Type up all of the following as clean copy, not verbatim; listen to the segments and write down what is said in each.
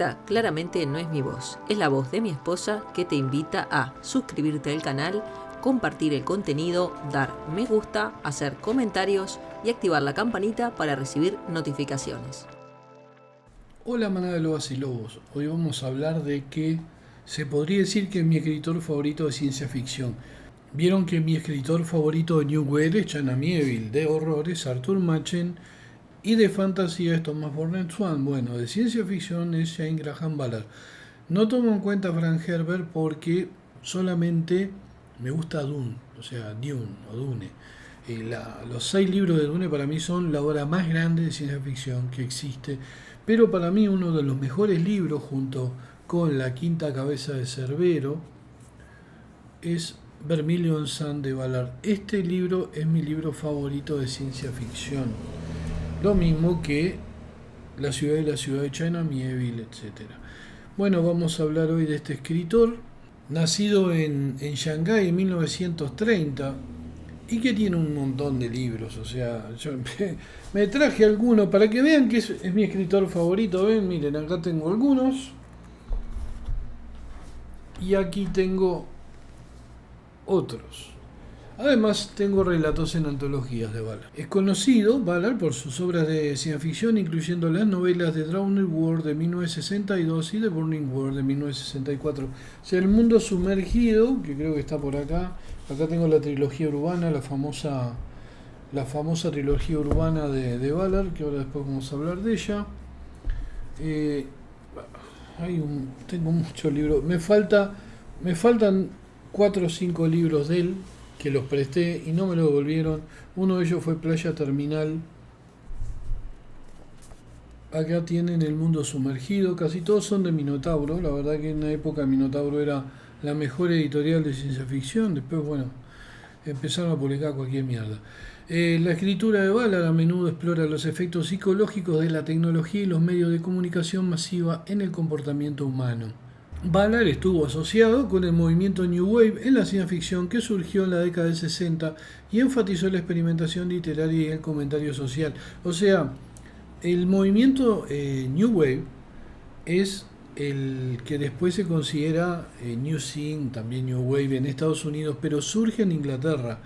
Esta claramente no es mi voz, es la voz de mi esposa que te invita a suscribirte al canal, compartir el contenido, dar me gusta, hacer comentarios y activar la campanita para recibir notificaciones. Hola manada de lobas y lobos, hoy vamos a hablar de que se podría decir que es mi escritor favorito de ciencia ficción. Vieron que mi escritor favorito de New Wave es Jana Mieville, de horror es Arthur Machen y de fantasía es Thomas Burnett-Swan. Bueno, de ciencia ficción es Shane Graham Ballard. No tomo en cuenta a Frank Herbert porque solamente me gusta Dune, o sea, Dune o Dune. Los 6 libros de Dune para mí son la obra más grande de ciencia ficción que existe, pero para mí uno de los mejores libros junto con La quinta cabeza de Cerbero es Vermilion Sun de Ballard. Este libro es mi libro favorito de ciencia ficción, lo mismo que La ciudad y la ciudad de China, Mieville, etc. Bueno, vamos a hablar hoy de este escritor, nacido en Shanghái en 1930 y que tiene un montón de libros. O sea, yo me traje algunos para que vean que es mi escritor favorito. Ven, miren, acá tengo algunos y aquí tengo otros. Además, tengo relatos en antologías de Ballard. Es conocido Ballard por sus obras de ciencia ficción, incluyendo las novelas de Drowned World de 1962 y The Burning World de 1964. O sea, El mundo sumergido, que creo que está por acá. Acá tengo la trilogía urbana, la famosa trilogía urbana de Ballard, que ahora después vamos a hablar de ella. Tengo muchos libros. Me faltan 4 o 5 libros de él que los presté y no me lo devolvieron. Uno de ellos fue Playa Terminal. Acá tienen El mundo sumergido. Casi todos son de Minotauro. La verdad que en una época Minotauro era la mejor editorial de ciencia ficción. Después, bueno, empezaron a publicar cualquier mierda. La escritura de Ballard a menudo explora los efectos psicológicos de la tecnología y los medios de comunicación masiva en el comportamiento humano. Ballard estuvo asociado con el movimiento New Wave en la ciencia ficción que surgió en la década del 60 y enfatizó la experimentación literaria y el comentario social. O sea, el movimiento New Wave es el que después se considera New Scene, también New Wave en Estados Unidos, pero surge en Inglaterra.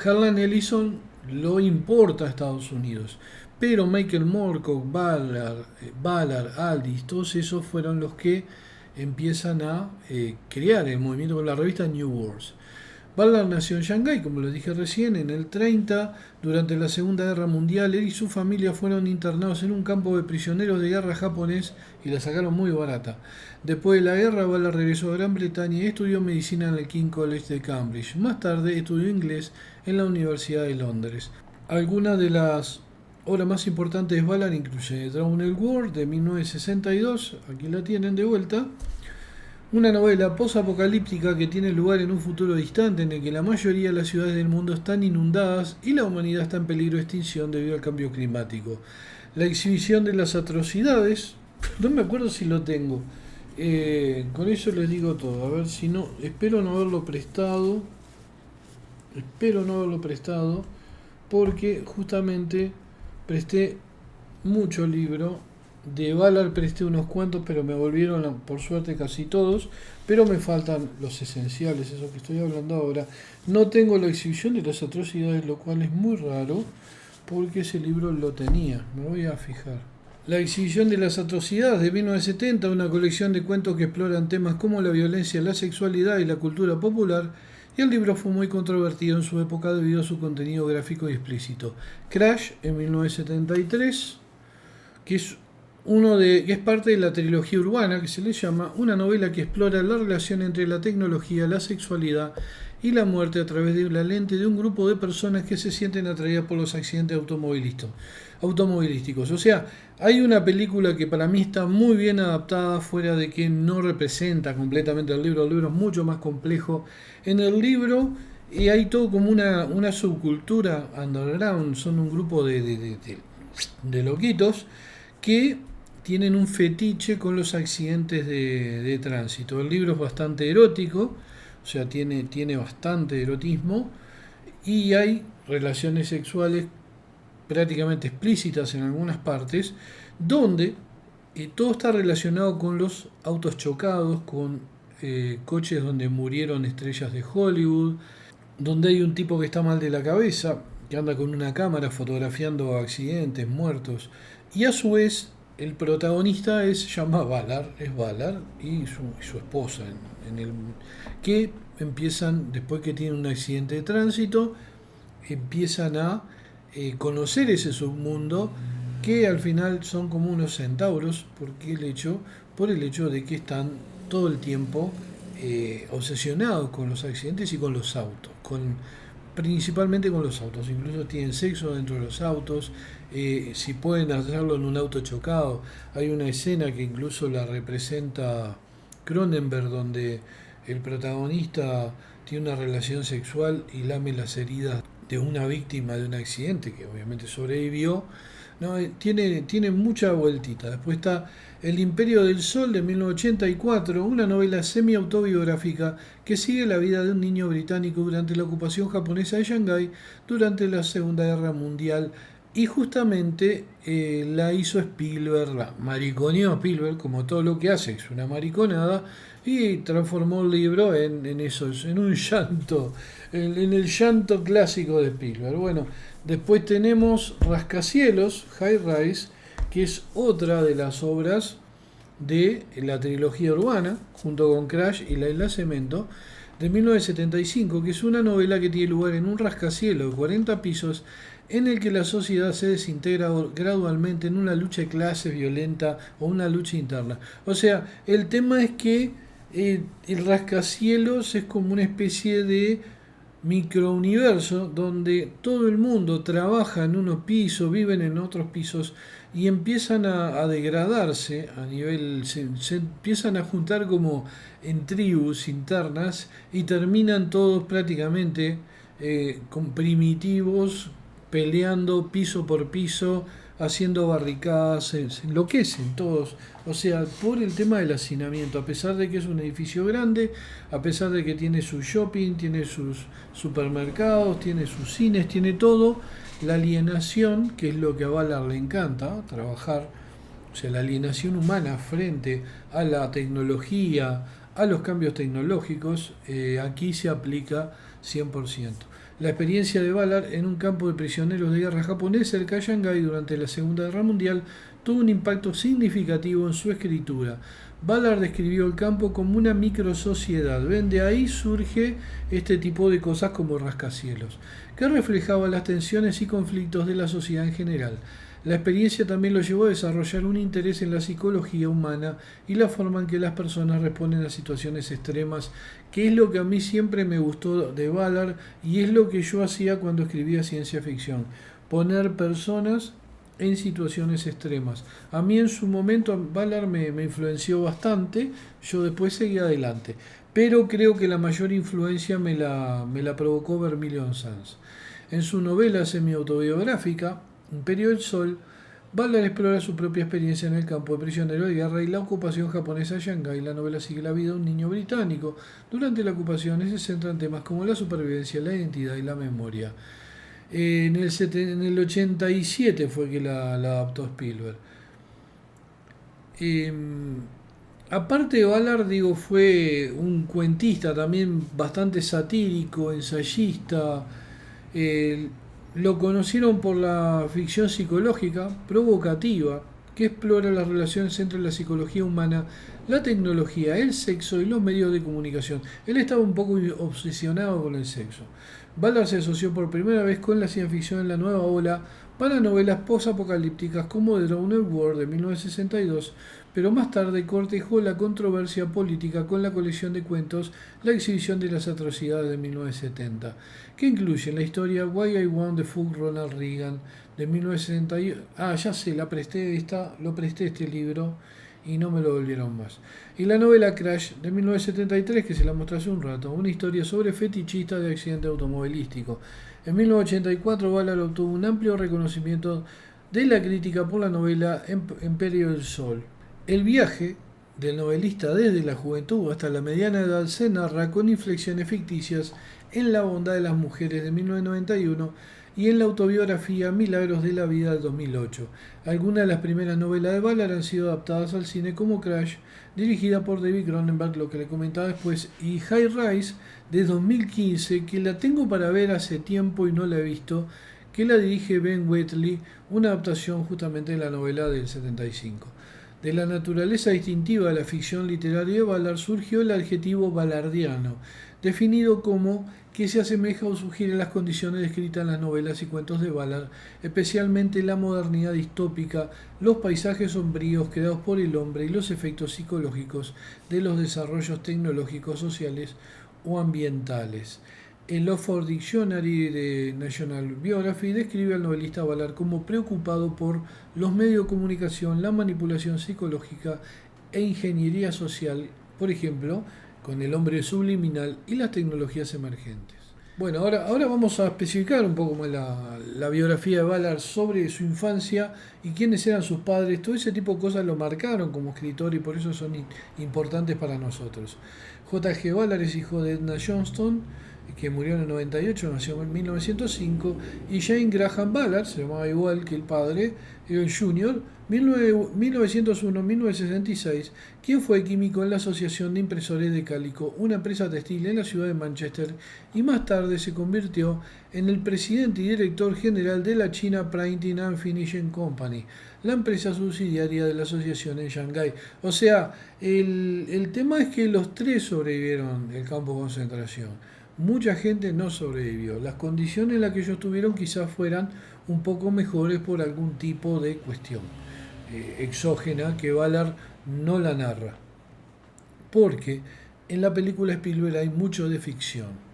Harlan Ellison lo importa a Estados Unidos, pero Michael Moorcock, Ballard, Aldis, todos esos fueron los que empiezan a crear el movimiento con la revista New Worlds. Ballard nació en Shanghái, como les dije recién, en el 30. Durante la Segunda Guerra Mundial, él y su familia fueron internados en un campo de prisioneros de guerra japonés y la sacaron muy barata. Después de la guerra, Ballard regresó a Gran Bretaña y estudió medicina en el King's College de Cambridge. Más tarde estudió inglés en la Universidad de Londres. Algunas de las obras más importantes de Ballard incluye Drowned World de 1962, aquí la tienen de vuelta, una novela post-apocalíptica que tiene lugar en un futuro distante en el que la mayoría de las ciudades del mundo están inundadas y la humanidad está en peligro de extinción debido al cambio climático. La exhibición de las atrocidades, no me acuerdo si lo tengo, con eso les digo todo, a ver si no, espero no haberlo prestado, porque justamente presté mucho libro. De Ballard presté unos cuantos, pero me volvieron, por suerte, casi todos. Pero me faltan los esenciales, eso que estoy hablando ahora. No tengo la exhibición de las atrocidades, lo cual es muy raro, porque ese libro lo tenía. Me voy a fijar. La exhibición de las atrocidades de 1970, una colección de cuentos que exploran temas como la violencia, la sexualidad y la cultura popular. Y el libro fue muy controvertido en su época debido a su contenido gráfico y explícito. Crash, en 1973, que es parte de la trilogía urbana, que se le llama, una novela que explora la relación entre la tecnología, la sexualidad y la muerte a través de la lente de un grupo de personas que se sienten atraídas por los accidentes automovilísticos. O sea, hay una película que para mí está muy bien adaptada, fuera de que no representa completamente el libro es mucho más complejo. En el libro hay todo como una subcultura underground, son un grupo de loquitos que tienen un fetiche con los accidentes de tránsito. El libro es bastante erótico, o sea, tiene bastante erotismo y hay relaciones sexuales prácticamente explícitas en algunas partes, donde todo está relacionado con los autos chocados, con coches donde murieron estrellas de Hollywood, donde hay un tipo que está mal de la cabeza, que anda con una cámara fotografiando accidentes, muertos, y a su vez el protagonista se llama Valar, es Valar y su esposa, que empiezan, después que tienen un accidente de tránsito, empiezan a conocer ese submundo que al final son como unos centauros por el hecho de que están todo el tiempo obsesionados con los accidentes y con los autos, principalmente con los autos, incluso tienen sexo dentro de los autos, si pueden hacerlo en un auto chocado. Hay una escena que incluso la representa Cronenberg, donde el protagonista tiene una relación sexual y lame las heridas de una víctima de un accidente que obviamente sobrevivió. No, tiene mucha vueltita. Después está El Imperio del Sol de 1984, una novela semi-autobiográfica que sigue la vida de un niño británico durante la ocupación japonesa de Shanghái durante la Segunda Guerra Mundial. Y justamente la hizo Spielberg, la mariconeó Spielberg, como todo lo que hace, es una mariconada, y transformó el libro en eso, en un llanto, en el llanto clásico de Spielberg. Bueno, después tenemos Rascacielos, High Rise, que es otra de las obras de la trilogía urbana, junto con Crash y La Isla Cemento, de 1975, que es una novela que tiene lugar en un rascacielos de 40 pisos en el que la sociedad se desintegra gradualmente en una lucha de clases violenta o una lucha interna. O sea, el tema es que el rascacielos es como una especie de microuniverso donde todo el mundo trabaja en unos pisos, viven en otros pisos y empiezan a degradarse a nivel, se empiezan a juntar como en tribus internas y terminan todos prácticamente con primitivos, peleando piso por piso, haciendo barricadas, se enloquecen todos. O sea, por el tema del hacinamiento, a pesar de que es un edificio grande, a pesar de que tiene su shopping, tiene sus supermercados, tiene sus cines, tiene todo, la alienación, que es lo que a Valar le encanta, trabajar, o sea, la alienación humana frente a la tecnología, a los cambios tecnológicos, aquí se aplica 100%. La experiencia de Valar en un campo de prisioneros de guerra japonés cerca de Shanghái durante la Segunda Guerra Mundial tuvo un impacto significativo en su escritura. Valar describió el campo como una microsociedad. Ven, de ahí surge este tipo de cosas como Rascacielos, que reflejaba las tensiones y conflictos de la sociedad en general. La experiencia también lo llevó a desarrollar un interés en la psicología humana y la forma en que las personas responden a situaciones extremas, que es lo que a mí siempre me gustó de Valar y es lo que yo hacía cuando escribía ciencia ficción, poner personas en situaciones extremas. A mí en su momento Valar me influenció bastante, yo después seguí adelante, pero creo que la mayor influencia me la provocó Vermilion Sands. En su novela semi-autobiográfica, Imperio del Sol, Valar explora su propia experiencia en el campo de prisionero de guerra y la ocupación japonesa de Shanghái. La novela sigue la vida de un niño británico durante la ocupación y se centra en temas como la supervivencia, la identidad y la memoria. En el 87 fue que la adaptó Spielberg. Aparte de Valar, digo, fue un cuentista también bastante satírico, ensayista. Lo conocieron por la ficción psicológica provocativa que explora las relaciones entre la psicología humana, la tecnología, el sexo y los medios de comunicación. Él estaba un poco obsesionado con el sexo. Valar se asoció por primera vez con la ciencia ficción en la nueva ola para novelas post-apocalípticas como The Drowned World de 1962, pero más tarde cortejó la controversia política con la colección de cuentos La exhibición de las atrocidades de 1970, que incluyen la historia Why I Want the Fuck Ronald Reagan de 1971. Ya sé, lo presté este libro y no me lo volvieron más. Y la novela Crash de 1973, que se la mostré hace un rato, una historia sobre fetichistas de accidente automovilístico. En 1984 Valar obtuvo un amplio reconocimiento de la crítica por la novela Imperio del Sol. El viaje del novelista desde la juventud hasta la mediana edad se narra con inflexiones ficticias en La bondad de las mujeres de 1991 y en la autobiografía Milagros de la Vida del 2008. Algunas de las primeras novelas de Ballard han sido adaptadas al cine como Crash, dirigida por David Cronenberg, lo que le comentaba después, y High Rise de 2015, que la tengo para ver hace tiempo y no la he visto, que la dirige Ben Wheatley, una adaptación justamente de la novela del 75. De la naturaleza distintiva de la ficción literaria de Ballard surgió el adjetivo ballardiano, definido como que se asemeja o sugiere las condiciones descritas en las novelas y cuentos de Ballard, especialmente la modernidad distópica, los paisajes sombríos creados por el hombre y los efectos psicológicos de los desarrollos tecnológicos, sociales o ambientales. El Oxford Dictionary de National Biography describe al novelista Ballard como preocupado por los medios de comunicación, la manipulación psicológica e ingeniería social, por ejemplo, con el hombre subliminal y las tecnologías emergentes. Bueno, ahora vamos a especificar un poco más la biografía de Ballard sobre su infancia y quiénes eran sus padres. Todo ese tipo de cosas lo marcaron como escritor y por eso son importantes para nosotros. J.G. Ballard es hijo de Edna Johnston, que murió en el 98, nació en 1905, y Jane Graham Ballard, se llamaba igual que el padre, el Jr., 1901-1966, quien fue químico en la Asociación de Impresores de Cálico, una empresa textil en la ciudad de Manchester, y más tarde se convirtió en el presidente y director general de la China Printing and Finishing Company, la empresa subsidiaria de la asociación en Shanghái. O sea, el tema es que los tres sobrevivieron el campo de concentración. Mucha gente no sobrevivió. Las condiciones en las que ellos tuvieron quizás fueran un poco mejores por algún tipo de cuestión exógena que Ballard no la narra. Porque en la película Spielberg hay mucho de ficción.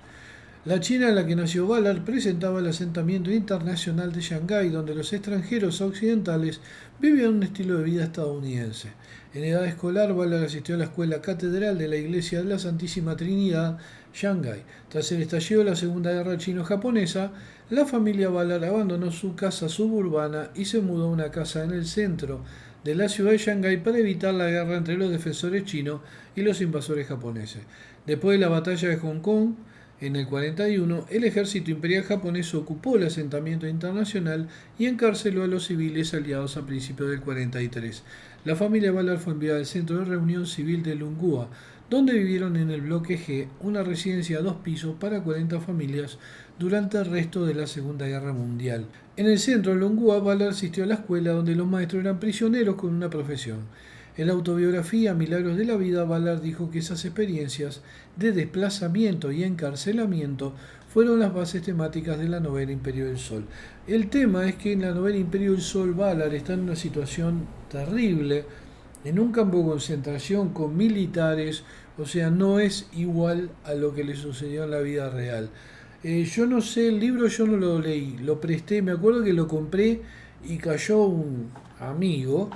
La China en la que nació Ballard presentaba el asentamiento internacional de Shanghái, donde los extranjeros occidentales vivían un estilo de vida estadounidense. En edad escolar, Ballard asistió a la escuela catedral de la Iglesia de la Santísima Trinidad, Shanghái. Tras el estallido de la Segunda Guerra Chino-Japonesa, la familia Ballard abandonó su casa suburbana y se mudó a una casa en el centro de la ciudad de Shanghái para evitar la guerra entre los defensores chinos y los invasores japoneses. Después de la batalla de Hong Kong, en el 41, el ejército imperial japonés ocupó el asentamiento internacional y encarceló a los civiles aliados a principios del 43. La familia Ballard fue enviada al centro de reunión civil de Lunghua, donde vivieron en el bloque G, una residencia a 2 pisos para 40 familias durante el resto de la Segunda Guerra Mundial. En el centro de Lunghua, Ballard asistió a la escuela donde los maestros eran prisioneros con una profesión. En la autobiografía Milagros de la Vida, Ballard dijo que esas experiencias de desplazamiento y encarcelamiento fueron las bases temáticas de la novela Imperio del Sol. El tema es que en la novela Imperio del Sol, Ballard está en una situación terrible, en un campo de concentración con militares, o sea, no es igual a lo que le sucedió en la vida real. Yo no sé, el libro yo no lo leí, lo presté, me acuerdo que lo compré y cayó un amigo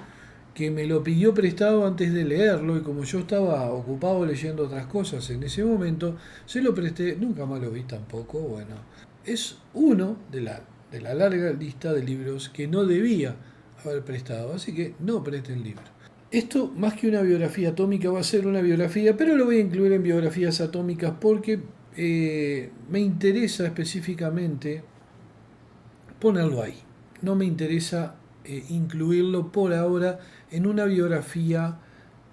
que me lo pidió prestado antes de leerlo y como yo estaba ocupado leyendo otras cosas en ese momento, se lo presté, nunca más lo vi tampoco, bueno. Es uno de la larga lista de libros que no debía haber prestado, así que no preste el libro. Esto, más que una biografía atómica, va a ser una biografía, pero lo voy a incluir en biografías atómicas porque me interesa específicamente ponerlo ahí. No me interesa incluirlo por ahora en una biografía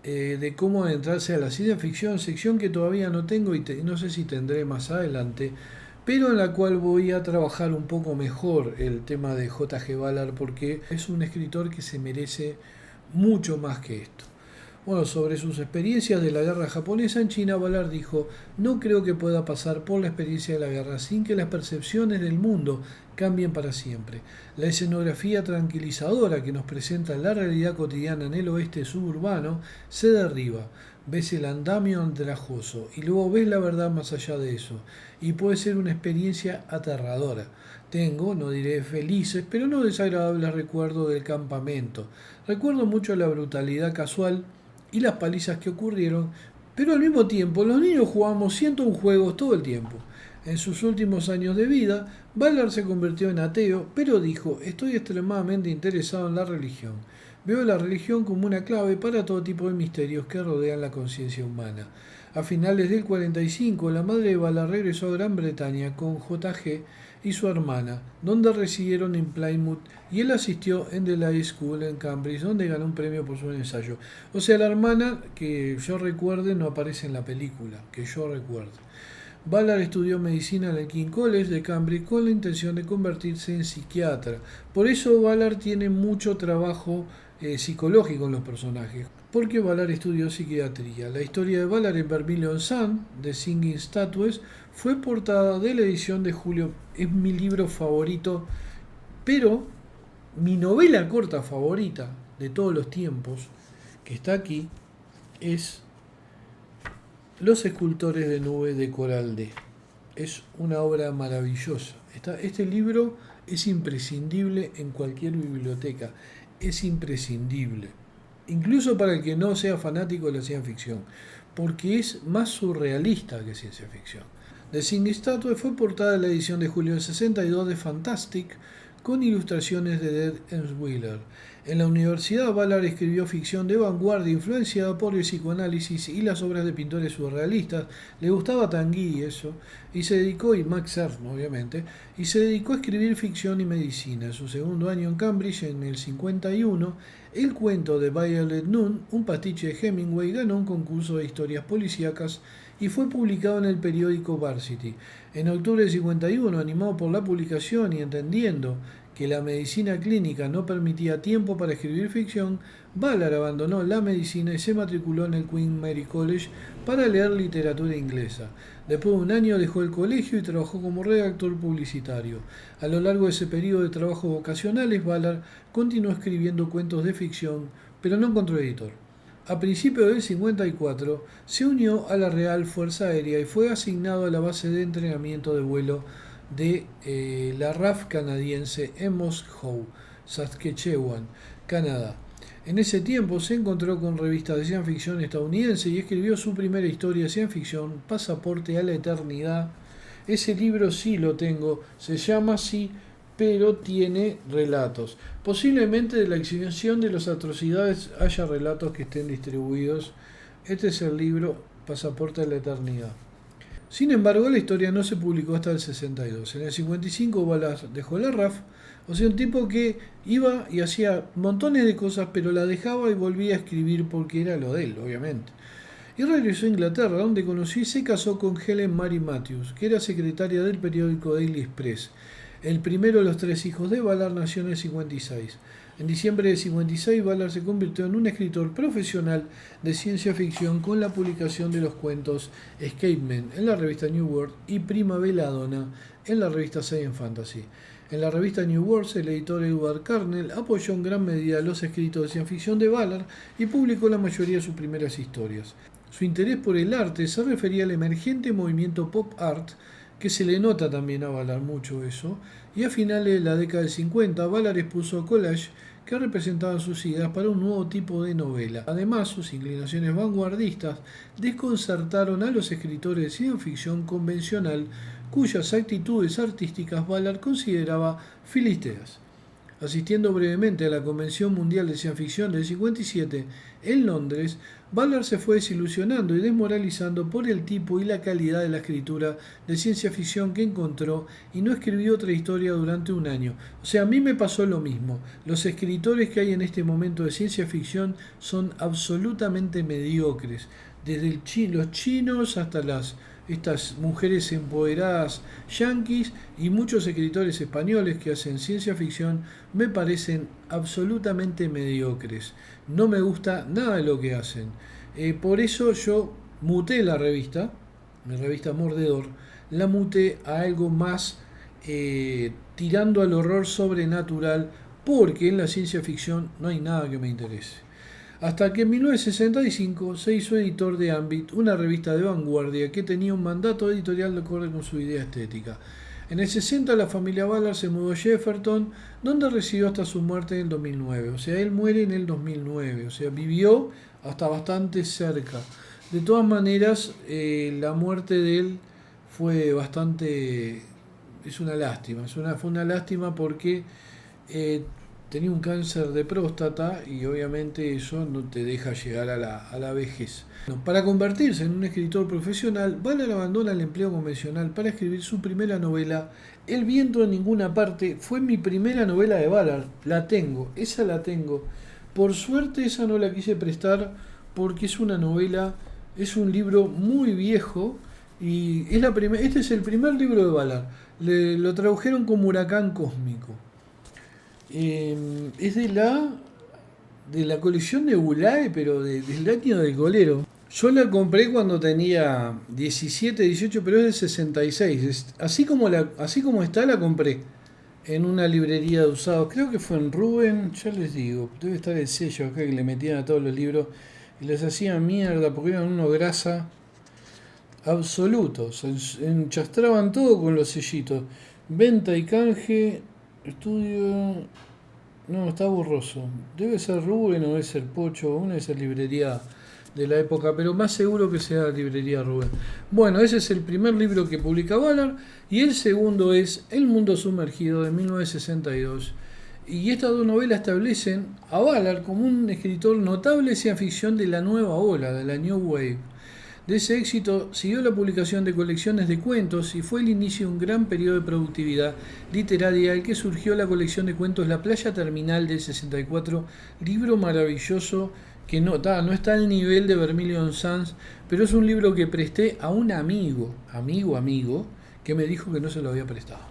de cómo adentrarse a la ciencia ficción, sección que todavía no tengo y no sé si tendré más adelante, pero en la cual voy a trabajar un poco mejor el tema de J.G. Ballard porque es un escritor que se merece mucho más que esto. Bueno, sobre sus experiencias de la guerra japonesa en China, Ballard dijo: "No creo que pueda pasar por la experiencia de la guerra sin que las percepciones del mundo cambien para siempre. La escenografía tranquilizadora que nos presenta la realidad cotidiana en el oeste suburbano se derriba. Ves el andamio andrajoso y luego ves la verdad más allá de eso. Y puede ser una experiencia aterradora. Tengo, no diré felices, pero no desagradables recuerdos del campamento. Recuerdo mucho la brutalidad casual y las palizas que ocurrieron, pero al mismo tiempo los niños jugamos 101 juegos todo el tiempo". En sus últimos años de vida, Ballard se convirtió en ateo, pero dijo: "Estoy extremadamente interesado en la religión. Veo la religión como una clave para todo tipo de misterios que rodean la conciencia humana". A finales del 45, la madre de Ballard regresó a Gran Bretaña con J.G. y su hermana, donde residieron en Plymouth, y él asistió en The High School en Cambridge, donde ganó un premio por su ensayo. O sea, la hermana, que yo recuerde, no aparece en la película, que yo recuerde. Ballard estudió medicina en el King's College de Cambridge con la intención de convertirse en psiquiatra. Por eso Ballard tiene mucho trabajo psicológico en los personajes, porque Ballard estudió psiquiatría. La historia de Ballard en Vermilion Sun, de Singing Statues, fue portada de la edición de julio. Es mi libro favorito, pero mi novela corta favorita de todos los tiempos, que está aquí, es Los escultores de nube de Coral D. Es una obra maravillosa. Este libro es imprescindible en cualquier biblioteca. Es imprescindible. Incluso para el que no sea fanático de la ciencia ficción. Porque es más surrealista que ciencia ficción. The Singing Statue fue portada en la edición de julio del 62 de Fantastic, con ilustraciones de Dead Enswiller. En la universidad, Ballard escribió ficción de vanguardia influenciada por el psicoanálisis y las obras de pintores surrealistas. Le gustaba Tanguy eso, y se dedicó, y Max Ernst obviamente, y se dedicó a escribir ficción y medicina. En su segundo año en Cambridge, en el 51, el cuento de Violet Noon, un pastiche de Hemingway, ganó un concurso de historias policíacas y fue publicado en el periódico Varsity. En octubre del 51, animado por la publicación y entendiendo que la medicina clínica no permitía tiempo para escribir ficción, Ballard abandonó la medicina y se matriculó en el Queen Mary College para leer literatura inglesa. Después de un año dejó el colegio y trabajó como redactor publicitario. A lo largo de ese periodo de trabajos vocacionales, Ballard continuó escribiendo cuentos de ficción, pero no encontró editor. A principios del 54 se unió a la Real Fuerza Aérea y fue asignado a la base de entrenamiento de vuelo de la RAF canadiense en Moss Howe, Saskatchewan, Canadá. En ese tiempo se encontró con revistas de ciencia ficción estadounidense y escribió su primera historia de ciencia ficción, Pasaporte a la Eternidad. Ese libro sí lo tengo, se llama así, pero tiene relatos. Posiblemente de la exhibición de las atrocidades haya relatos que estén distribuidos. Este es el libro Pasaporte a la Eternidad. Sin embargo, la historia no se publicó hasta el 62. En el 55 Ballard dejó la RAF, o sea, un tipo que iba y hacía montones de cosas, pero la dejaba y volvía a escribir porque era lo de él, obviamente. Y regresó a Inglaterra, donde conoció y se casó con Helen Mary Matthews, que era secretaria del periódico Daily Express. El primero de los tres hijos de Ballard nació en el 56. En diciembre del 56, Ballard se convirtió en un escritor profesional de ciencia ficción con la publicación de los cuentos Escapemen en la revista New World y Prima Belladonna en la revista Science Fantasy. En la revista New World, el editor Edward Carnell apoyó en gran medida los escritos de ciencia ficción de Ballard y publicó la mayoría de sus primeras historias. Su interés por el arte se refería al emergente movimiento pop art, que se le nota también a Ballard mucho eso, y a finales de la década del 50 Ballard expuso collage que representaban sus ideas para un nuevo tipo de novela. Además, sus inclinaciones vanguardistas desconcertaron a los escritores de ciencia ficción convencional cuyas actitudes artísticas Ballard consideraba filisteas. Asistiendo brevemente a la Convención Mundial de Ciencia Ficción del 57 en Londres, Ballard se fue desilusionando y desmoralizando por el tipo y la calidad de la escritura de ciencia ficción que encontró y no escribió otra historia durante un año. O sea, a mí me pasó lo mismo. Los escritores que hay en este momento de ciencia ficción son absolutamente mediocres. Desde los chinos hasta estas mujeres empoderadas yanquis y muchos escritores españoles que hacen ciencia ficción me parecen absolutamente mediocres. No me gusta nada de lo que hacen. Por eso yo muté la revista, mi revista Mordedor, la muté a algo más tirando al horror sobrenatural, porque en la ciencia ficción no hay nada que me interese. Hasta que en 1965 se hizo editor de Ambit, una revista de vanguardia que tenía un mandato editorial de acuerdo con su idea estética. En el 60 la familia Ballard se mudó a Shepperton, donde residió hasta su muerte en el 2009. O sea, él muere en el 2009, o sea, vivió hasta bastante cerca. De todas maneras, la muerte de él fue bastante... es una lástima, fue una lástima porque tenía un cáncer de próstata y obviamente eso no te deja llegar a la vejez. Bueno, para convertirse en un escritor profesional, Ballard abandona el empleo convencional para escribir su primera novela, El viento en ninguna parte. Fue mi primera novela de Ballard, esa la tengo. Por suerte esa no la quise prestar porque es una novela, es un libro muy viejo y es este es el primer libro de Ballard. Lo tradujeron como Huracán Cósmico. Es de la colección de Bulae, pero del año del golero. Yo la compré cuando tenía 17, 18, pero es del 66. Así como está, la compré en una librería de usados. Creo que fue en Rubén, ya les digo, debe estar el sello acá que le metían a todos los libros y les hacían mierda porque eran unos grasa absolutos. Enchastraban todo con los sellitos. Venta y canje, estudio. No, está borroso. Debe ser Rubén o debe ser Pocho, una de esas librerías de la época, pero más seguro que sea la librería Rubén. Bueno, ese es el primer libro que publica Ballard y el segundo es El mundo sumergido de 1962. Y estas dos novelas establecen a Ballard como un escritor notable de ciencia ficción de la nueva ola, de la New Wave. De ese éxito siguió la publicación de colecciones de cuentos y fue el inicio de un gran periodo de productividad literaria al que surgió la colección de cuentos La Playa Terminal del 64, libro maravilloso que no está al nivel de Vermilion Suns, pero es un libro que presté a un amigo, que me dijo que no se lo había prestado.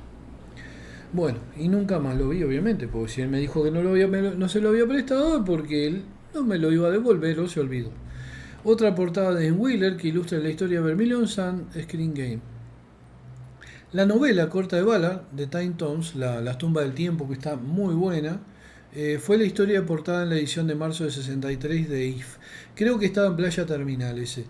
Bueno, y nunca más lo vi, obviamente, porque si él me dijo que no se lo había prestado, porque él no me lo iba a devolver o se olvidó. Otra portada de Wheeler que ilustra la historia de Vermilion Sun, Screen Game. La novela corta de Ballard, de Time Tombs, Las tumbas del tiempo, que está muy buena, fue la historia portada en la edición de marzo de 63 de IF. Creo que estaba en Playa Terminal ese.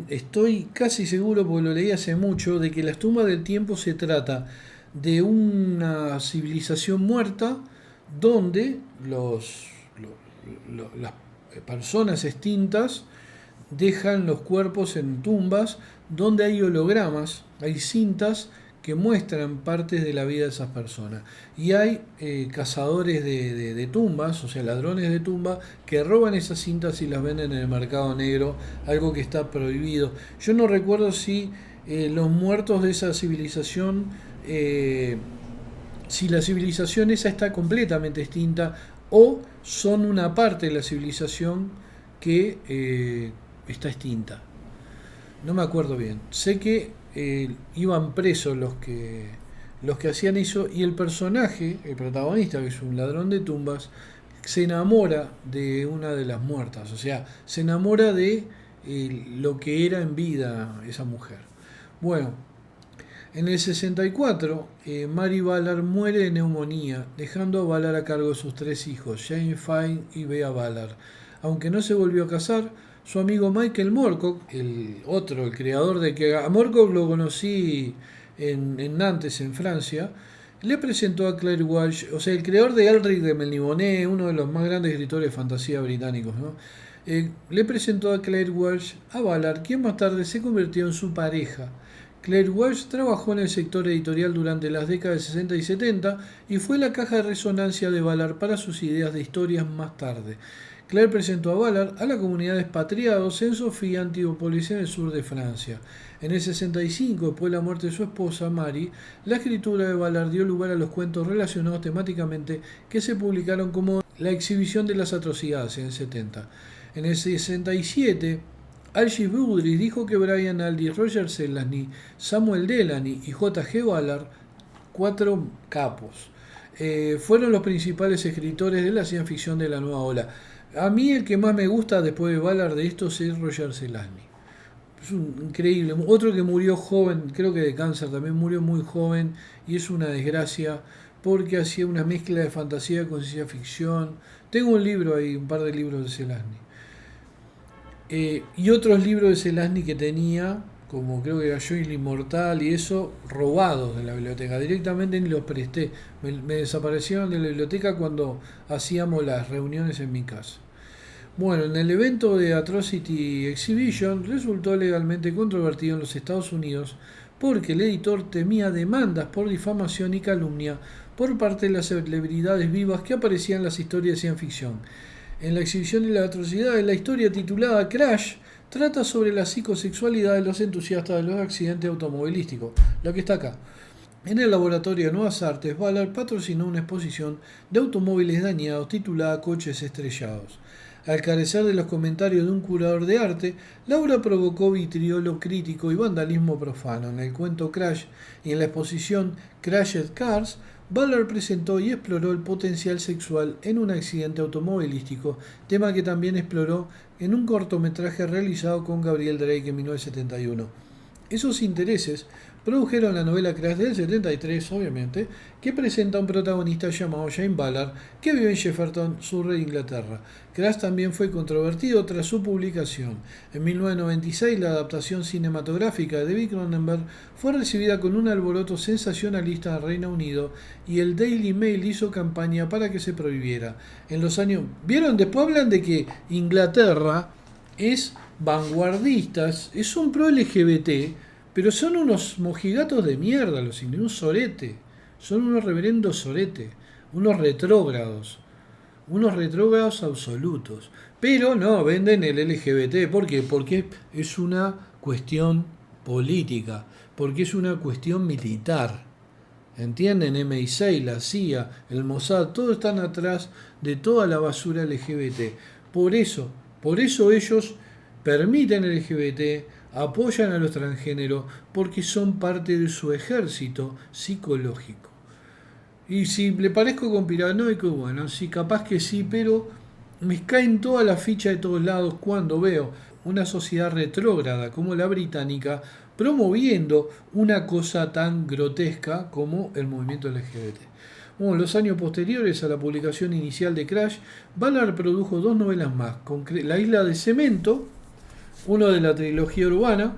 Estoy casi seguro, porque lo leí hace mucho, de que Las tumbas del tiempo se trata de una civilización muerta donde las personas extintas dejan los cuerpos en tumbas donde hay hologramas, hay cintas que muestran partes de la vida de esas personas. Y hay cazadores de tumbas, o sea, ladrones de tumbas, que roban esas cintas y las venden en el mercado negro, algo que está prohibido. Yo no recuerdo si los muertos de esa civilización, si la civilización esa está completamente extinta o son una parte de la civilización que está extinta. No me acuerdo bien. Sé que iban presos los que hacían eso y el personaje, el protagonista, que es un ladrón de tumbas, se enamora de una de las muertas. O sea, se enamora de lo que era en vida esa mujer. Bueno, en el 64, Mary Ballard muere de neumonía, dejando a Ballard a cargo de sus 3 hijos, Jane, Fine y Bea Ballard. Aunque no se volvió a casar, su amigo Michael Moorcock, el creador de que a Moorcock lo conocí en Nantes, en Francia, le presentó a Claire Walsh, o sea, el creador de Elric de Melniboné, uno de los más grandes escritores de fantasía británicos, ¿no? Le presentó a Claire Walsh a Ballard, quien más tarde se convirtió en su pareja. Claire Walsh trabajó en el sector editorial durante las décadas 60 y 70 y fue la caja de resonancia de Ballard para sus ideas de historias más tarde. Claire presentó a Ballard a la comunidad de expatriados en Sofía, Antípolis, en el sur de Francia. En el 65, después de la muerte de su esposa, Mary, la escritura de Ballard dio lugar a los cuentos relacionados temáticamente que se publicaron como La exhibición de las atrocidades en el 70. En el 67, Archie Budrys dijo que Brian Aldiss, Roger Zelazny, Samuel Delany y J.G. Ballard, 4 capos, fueron los principales escritores de la ciencia ficción de la nueva ola. A mí el que más me gusta después de Ballard de estos es Roger Zelazny. Es increíble. Otro que murió joven, creo que de cáncer también, murió muy joven y es una desgracia porque hacía una mezcla de fantasía con ciencia ficción. Tengo un libro ahí, un par de libros de Zelazny. Y otros libros de Zelazny que tenía, como creo que era Yo y el Inmortal y eso, robados de la biblioteca. Directamente ni los presté. Me desaparecieron de la biblioteca cuando hacíamos las reuniones en mi casa. Bueno, en el evento de Atrocity Exhibition resultó legalmente controvertido en los Estados Unidos porque el editor temía demandas por difamación y calumnia por parte de las celebridades vivas que aparecían en las historias de ciencia ficción. En la exhibición de la atrocidad, la historia titulada Crash trata sobre la psicosexualidad de los entusiastas de los accidentes automovilísticos, lo que está acá. En el laboratorio de Nuevas Artes, Ballard patrocinó una exposición de automóviles dañados titulada Coches estrellados. Al carecer de los comentarios de un curador de arte, la obra provocó vitriolo crítico y vandalismo profano. En el cuento Crash y en la exposición Crashed Cars, Ballard presentó y exploró el potencial sexual en un accidente automovilístico, tema que también exploró en un cortometraje realizado con Gabriel Drake en 1971. Esos intereses produjeron la novela Crash del 73, obviamente, que presenta a un protagonista llamado Jane Ballard, que vive en Shepperton, Surrey, Inglaterra. Crash también fue controvertido tras su publicación. En 1996, la adaptación cinematográfica de David Cronenberg fue recibida con un alboroto sensacionalista en el Reino Unido y el Daily Mail hizo campaña para que se prohibiera. En los años... ¿Vieron? Después hablan de que Inglaterra es vanguardista, es un pro LGBT, pero son unos mojigatos de mierda los ingleses, un sorete. Son unos reverendos sorete, unos retrógrados absolutos. Pero no, venden el LGBT. ¿Por qué? Porque es una cuestión política, porque es una cuestión militar. ¿Entienden? MI6, la CIA, el Mossad, todos están atrás de toda la basura LGBT. Por eso ellos permiten el LGBT, apoyan a los transgéneros, porque son parte de su ejército psicológico. Y si le parezco conspiranoico, bueno, sí, capaz que sí, pero me caen todas las fichas de todos lados cuando veo una sociedad retrógrada como la británica promoviendo una cosa tan grotesca como el movimiento LGBT. Bueno, en los años posteriores a la publicación inicial de Crash, Ballard produjo dos novelas más, La isla de cemento, uno de la trilogía urbana,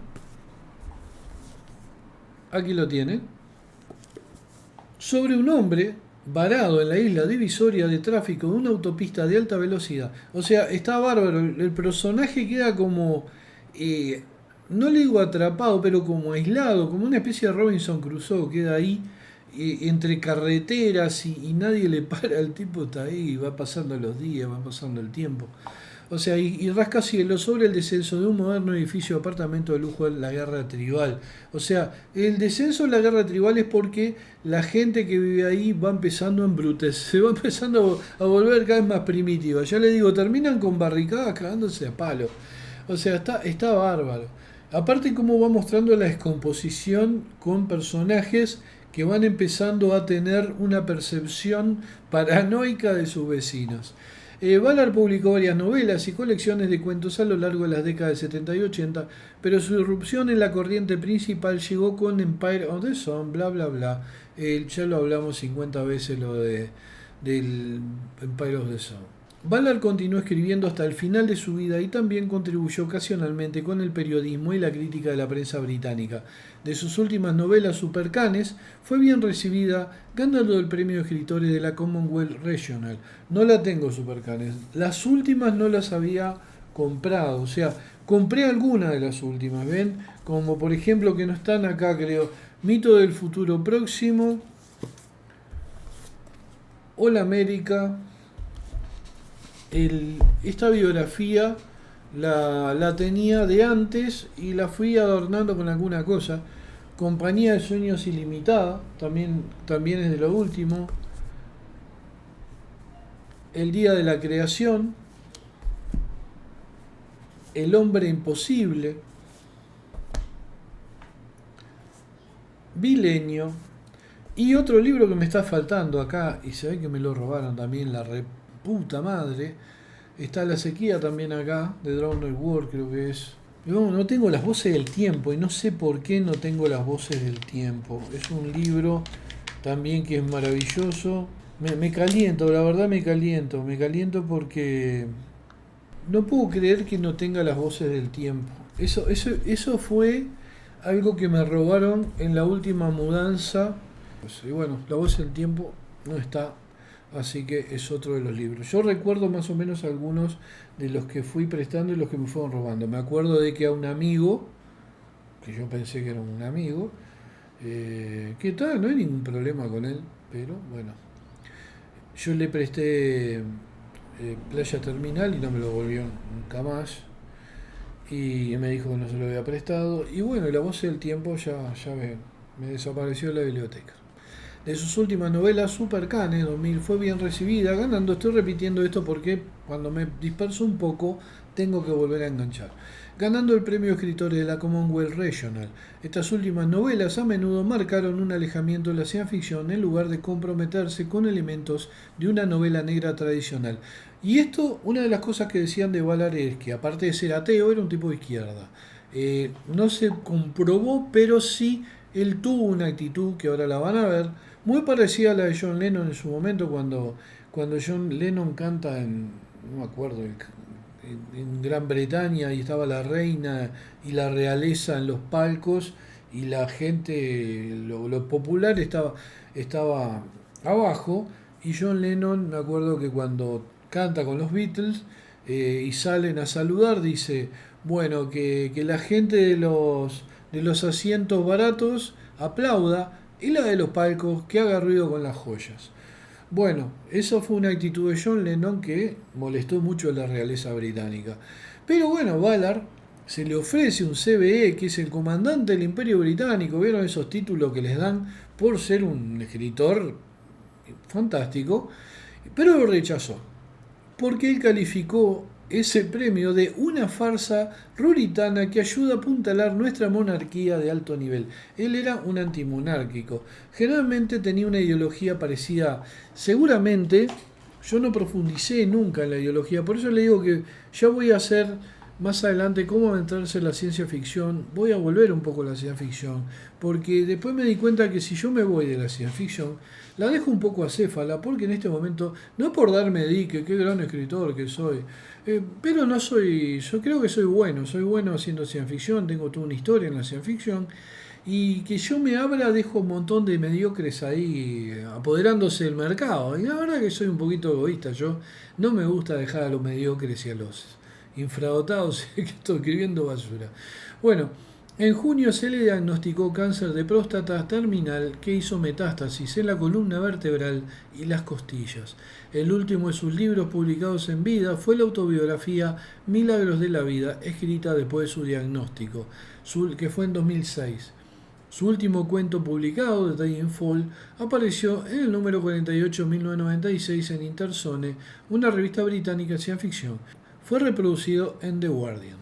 aquí lo tienen, sobre un hombre varado en la isla divisoria de tráfico de una autopista de alta velocidad. O sea, está bárbaro, el personaje queda como, no le digo atrapado, pero como aislado, como una especie de Robinson Crusoe, queda ahí entre carreteras y nadie le para, el tipo está ahí, va pasando los días, va pasando el tiempo. O sea, y rascacielos sobre el descenso de un moderno edificio de apartamento de lujo de la guerra tribal. O sea, el descenso de la guerra tribal es porque la gente que vive ahí va empezando a embrutecer, se va empezando a volver cada vez más primitiva. Ya les digo, terminan con barricadas cagándose a palo. O sea, está bárbaro. Aparte cómo va mostrando la descomposición con personajes que van empezando a tener una percepción paranoica de sus vecinos. Ballard publicó varias novelas y colecciones de cuentos a lo largo de las décadas de 70 y 80, pero su irrupción en la corriente principal llegó con Empire of the Sun, bla bla bla. Ya lo hablamos 50 veces del Empire of the Sun. Ballard continuó escribiendo hasta el final de su vida y también contribuyó ocasionalmente con el periodismo y la crítica de la prensa británica. De sus últimas novelas, Supercanes fue bien recibida, ganando el premio de escritores de la Commonwealth Regional. No la tengo, Supercanes. Las últimas no las había comprado, o sea, compré algunas de las últimas, ¿ven? Como por ejemplo, que no están acá, creo, Mito del futuro próximo, Hola América. Esta biografía la tenía de antes y la fui adornando con alguna cosa. Compañía de Sueños Ilimitada, también es de lo último. El Día de la Creación, El Hombre Imposible, Bilenio, y otro libro que me está faltando acá, y se ve que me lo robaron también, la puta madre. Está La Sequía también acá, de Drowned World creo que es. No tengo las voces del tiempo y no sé por qué no tengo las voces del tiempo. Es un libro también que es maravilloso. Me caliento, la verdad me caliento porque no puedo creer que no tenga las voces del tiempo. Eso fue algo que me robaron en la última mudanza. Y bueno, la voz del tiempo no está. Así que es otro de los libros. Yo recuerdo más o menos algunos de los que fui prestando y los que me fueron robando. Me acuerdo de que a un amigo, que yo pensé que era un amigo, que tal, no hay ningún problema con él, pero bueno, yo le presté Playa Terminal y no me lo volvió nunca más. Y me dijo que no se lo había prestado. Y bueno, la voz del tiempo ya me desapareció de la biblioteca. De sus últimas novelas, Supercane 2000 fue bien recibida, ganando, estoy repitiendo esto porque cuando me disperso un poco tengo que volver a enganchar, ganando el premio Escritores de la Commonwealth Regional. Estas últimas novelas a menudo marcaron un alejamiento de la ciencia ficción en lugar de comprometerse con elementos de una novela negra tradicional. Y esto, una de las cosas que decían de Ballard es que aparte de ser ateo, era un tipo de izquierda. No se comprobó, pero sí él tuvo una actitud que ahora la van a ver, muy parecida a la de John Lennon en su momento cuando John Lennon canta no me acuerdo, en Gran Bretaña y estaba la reina y la realeza en los palcos y la gente, lo popular estaba abajo y John Lennon, me acuerdo que cuando canta con los Beatles y salen a saludar dice, bueno, que la gente de los asientos baratos aplauda y la de los palcos que haga ruido con las joyas. Bueno, eso fue una actitud de John Lennon que molestó mucho a la realeza británica. Pero bueno, Ballard se le ofrece un CBE, que es el comandante del Imperio Británico. ¿Vieron esos títulos que les dan por ser un escritor fantástico? Pero lo rechazó, porque él calificó ese premio de una farsa ruritana que ayuda a apuntalar nuestra monarquía de alto nivel. Él era un antimonárquico. Generalmente tenía una ideología parecida. Seguramente yo no profundicé nunca en la ideología, por eso le digo que ya voy a hacer más adelante cómo adentrarse en la ciencia ficción. Voy a volver un poco a la ciencia ficción, porque después me di cuenta que si yo me voy de la ciencia ficción, la dejo un poco acéfala, porque en este momento, no por darme dique, qué gran escritor que soy, pero no soy, yo creo que soy bueno haciendo ciencia ficción, tengo toda una historia en la ciencia ficción, y que yo me abra dejo un montón de mediocres ahí apoderándose del mercado. Y la verdad que soy un poquito egoísta, yo no me gusta dejar a los mediocres y a los infradotados que estoy escribiendo basura. Bueno, en junio se le diagnosticó cáncer de próstata terminal que hizo metástasis en la columna vertebral y las costillas. El último de sus libros publicados en vida fue la autobiografía Milagros de la Vida, escrita después de su diagnóstico, que fue en 2006. Su último cuento publicado, The Day in Fall, apareció en el número 48/1996 en Interzone, una revista británica de ciencia ficción. Fue reproducido en The Guardian.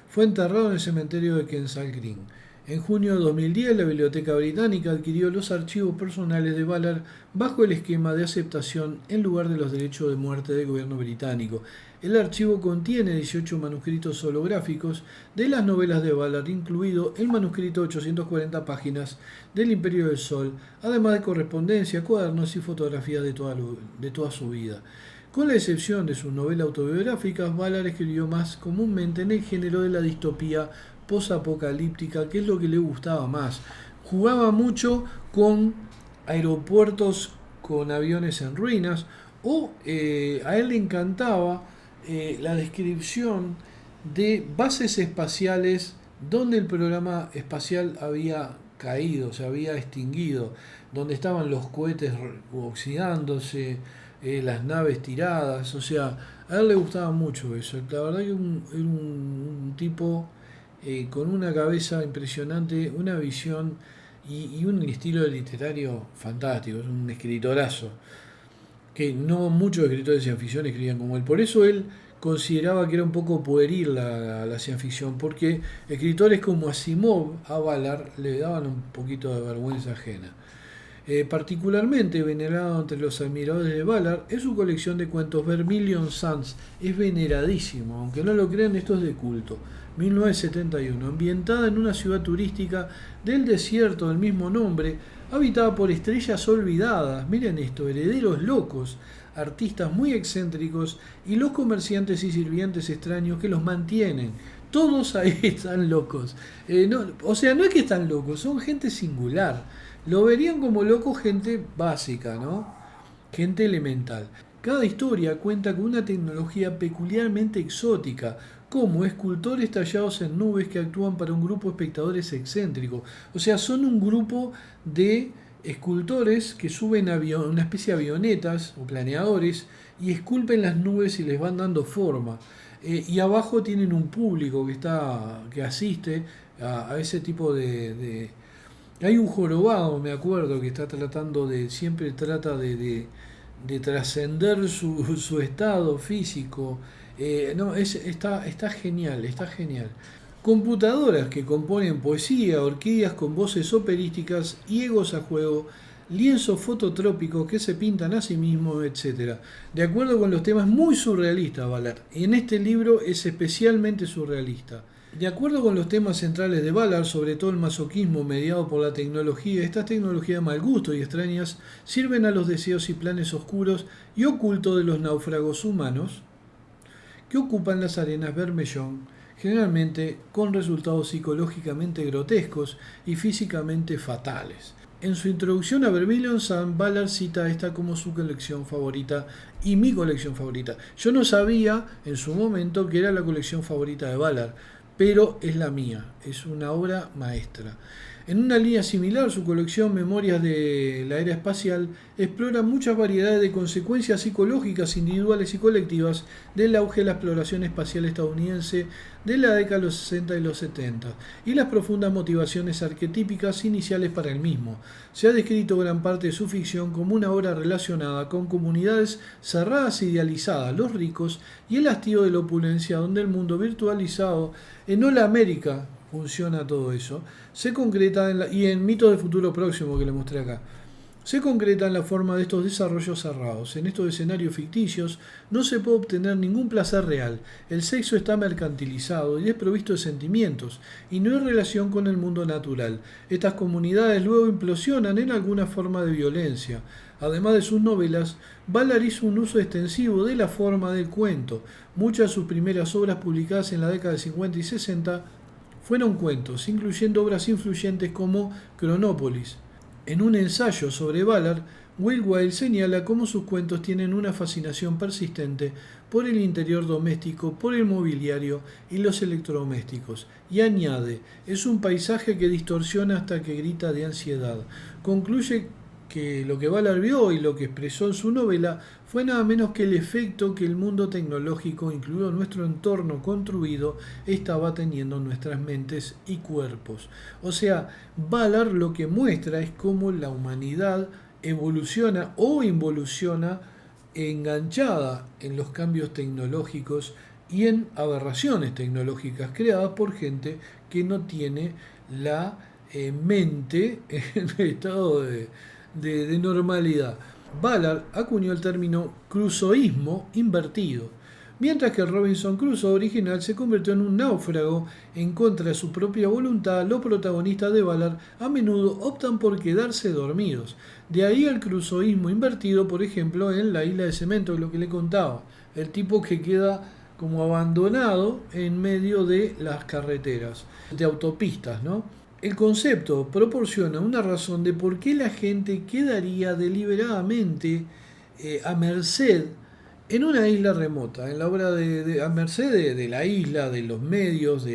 Fue enterrado en el cementerio de Kensal Green. En junio de 2010, la Biblioteca Británica adquirió los archivos personales de Ballard bajo el esquema de aceptación en lugar de los derechos de muerte del gobierno británico. El archivo contiene 18 manuscritos holográficos de las novelas de Ballard, incluido el manuscrito de 840 páginas del Imperio del Sol, además de correspondencia, cuadernos y fotografías de toda su vida. Con la excepción de sus novelas autobiográficas, Ballard escribió más comúnmente en el género de la distopía posapocalíptica, que es lo que le gustaba más. Jugaba mucho con aeropuertos con aviones en ruinas, o a él le encantaba la descripción de bases espaciales donde el programa espacial había caído, se había extinguido, donde estaban los cohetes oxidándose, las naves tiradas, o sea, a él le gustaba mucho eso. La verdad que era un tipo con una cabeza impresionante, una visión y un estilo literario fantástico, es un escritorazo, que no muchos escritores de ciencia ficción escribían como él. Por eso él consideraba que era un poco pueril la ciencia ficción, porque escritores como Asimov a Ballard le daban un poquito de vergüenza ajena. Particularmente venerado entre los admiradores de Ballard es su colección de cuentos Vermilion Suns. Es veneradísimo, aunque no lo crean, esto es de culto. 1971, ambientada en una ciudad turística del desierto del mismo nombre, habitada por estrellas olvidadas, miren esto, herederos locos, artistas muy excéntricos y los comerciantes y sirvientes extraños que los mantienen. Todos ahí están locos. O sea, no es que están locos, son gente singular. Lo verían como loco gente básica, ¿no? gente elemental. Cada historia cuenta con una tecnología peculiarmente exótica, como escultores tallados en nubes que actúan para un grupo de espectadores excéntricos. O sea, son un grupo de escultores que suben una especie de avionetas o planeadores y esculpen las nubes y les van dando forma. Y abajo tienen un público que asiste a ese tipo de... Hay un jorobado, me acuerdo, que está tratando siempre trata de trascender su estado físico. No, está genial, está genial. Computadoras que componen poesía, orquídeas con voces operísticas, hiegos a juego, lienzos fototrópicos que se pintan a sí mismos, etc. De acuerdo con los temas, muy surrealista, Ballard. Y en este libro es especialmente surrealista. De acuerdo con los temas centrales de Ballard, sobre todo el masoquismo mediado por la tecnología, estas tecnologías de mal gusto y extrañas sirven a los deseos y planes oscuros y ocultos de los náufragos humanos que ocupan las arenas Bermellón, generalmente con resultados psicológicamente grotescos y físicamente fatales. En su introducción a Vermilion Sun, Ballard cita esta como su colección favorita y mi colección favorita. Yo no sabía en su momento que era la colección favorita de Ballard, pero es la mía, es una obra maestra. En una línea similar, su colección Memorias de la Era Espacial explora muchas variedades de consecuencias psicológicas individuales y colectivas del auge de la exploración espacial estadounidense de la década de los 60 y los 70 y las profundas motivaciones arquetípicas iniciales para el mismo. Se ha descrito gran parte de su ficción como una obra relacionada con comunidades cerradas e idealizadas, los ricos y el hastío de la opulencia, donde el mundo virtualizado en Hola América funciona todo eso, se concreta y en Mitos de Futuro Próximo que le mostré acá, se concreta en la forma de estos desarrollos cerrados. En estos escenarios ficticios no se puede obtener ningún placer real, el sexo está mercantilizado y desprovisto de sentimientos, y no hay relación con el mundo natural. Estas comunidades luego implosionan en alguna forma de violencia. Además de sus novelas, Ballard hizo un uso extensivo de la forma del cuento. Muchas de sus primeras obras publicadas en la década de 50 y 60 fueron cuentos, incluyendo obras influyentes como Cronópolis. En un ensayo sobre Ballard, Will Wilde señala cómo sus cuentos tienen una fascinación persistente por el interior doméstico, por el mobiliario y los electrodomésticos, y añade, es un paisaje que distorsiona hasta que grita de ansiedad. Concluye que lo que Ballard vio y lo que expresó en su novela fue nada menos que el efecto que el mundo tecnológico, incluido nuestro entorno construido, estaba teniendo en nuestras mentes y cuerpos. O sea, Ballard lo que muestra es cómo la humanidad evoluciona o involuciona enganchada en los cambios tecnológicos y en aberraciones tecnológicas creadas por gente que no tiene la mente en estado de normalidad. Ballard acuñó el término crusoísmo invertido, mientras que el Robinson Crusoe original se convirtió en un náufrago en contra de su propia voluntad. Los protagonistas de Ballard a menudo optan por quedarse dormidos. De ahí el crusoísmo invertido, por ejemplo, en La Isla de Cemento, lo que le contaba, el tipo que queda como abandonado en medio de las carreteras, de autopistas, ¿no? El concepto proporciona una razón de por qué la gente quedaría deliberadamente a merced en una isla remota, en la obra a merced de la isla, de los medios,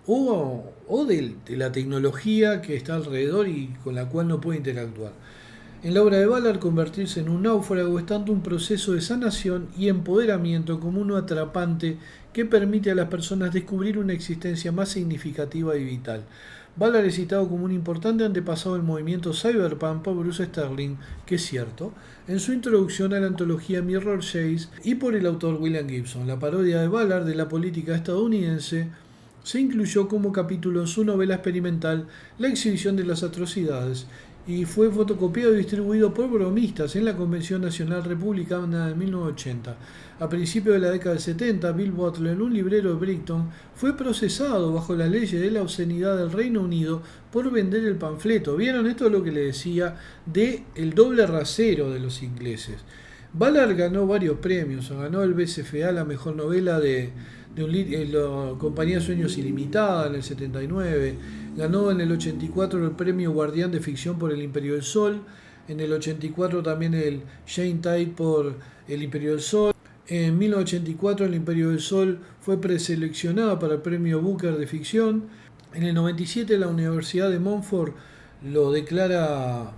o de la tecnología que está alrededor y con la cual no puede interactuar. En la obra de Ballard, convertirse en un náufrago es tanto un proceso de sanación y empoderamiento como uno atrapante que permite a las personas descubrir una existencia más significativa y vital. Ballard es citado como un importante antepasado del movimiento cyberpunk por Bruce Sterling, que es cierto, en su introducción a la antología Mirror Chase, y por el autor William Gibson. La parodia de Ballard de la política estadounidense se incluyó como capítulo en su novela experimental La exhibición de las atrocidades, y fue fotocopiado y distribuido por bromistas en la Convención Nacional Republicana de 1980. A principios de la década del 70, Bill Butler, un librero de Brighton, fue procesado bajo las leyes de la obscenidad del Reino Unido por vender el panfleto. ¿Vieron? Esto es lo que le decía de el doble rasero de los ingleses. Ballard ganó varios premios, ganó el BCFA, la mejor novela de la Compañía de Sueños Ilimitada en el 79, ganó en el 84 el premio Guardián de Ficción por El Imperio del Sol, En el 84 también el Shane Tate por El Imperio del Sol. En 1984 El Imperio del Sol fue preseleccionada para el premio Booker de ficción. En el 97 la Universidad de Montfort lo declara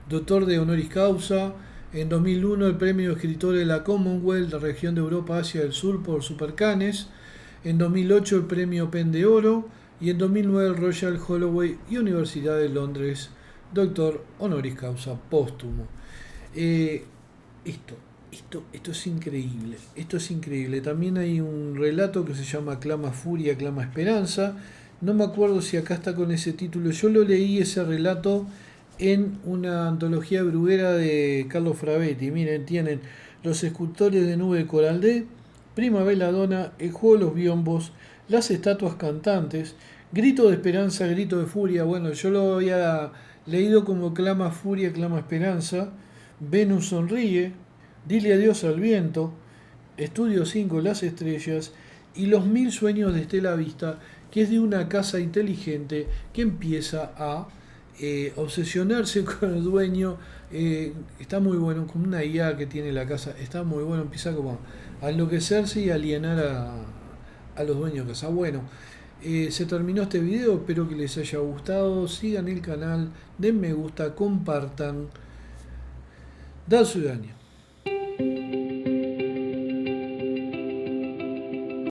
doctor de honoris causa. En 2001 el premio de escritores de la Commonwealth, la región de Europa, Asia del Sur por Supercanes. En 2008 el premio Pen de Oro. Y en 2009 el Royal Holloway y Universidad de Londres, doctor honoris causa póstumo. Esto es increíble. Esto es increíble. También hay un relato que se llama Clama Furia, Clama Esperanza. No me acuerdo si acá está con ese título. Yo lo leí ese relato en una antología bruguera de Carlos Frabetti. Miren, tienen Los escultores de nube de Coraldé, Prima Belladonna, El juego de los biombos, Las estatuas cantantes, Grito de esperanza, grito de furia. Bueno, yo lo había leído como Clama Furia, Clama Esperanza, Venus sonríe, Dile adiós al viento, Estudio 5, Las estrellas y Los mil sueños de Estela Vista, que es de una casa inteligente que empieza a obsesionarse con el dueño. Está muy bueno, como una IA que tiene la casa, está muy bueno, empieza como a enloquecerse y alienar a los dueños de casa. Bueno, se terminó este video, espero que les haya gustado, sigan el canal, den me gusta, compartan, dan ciudadanía.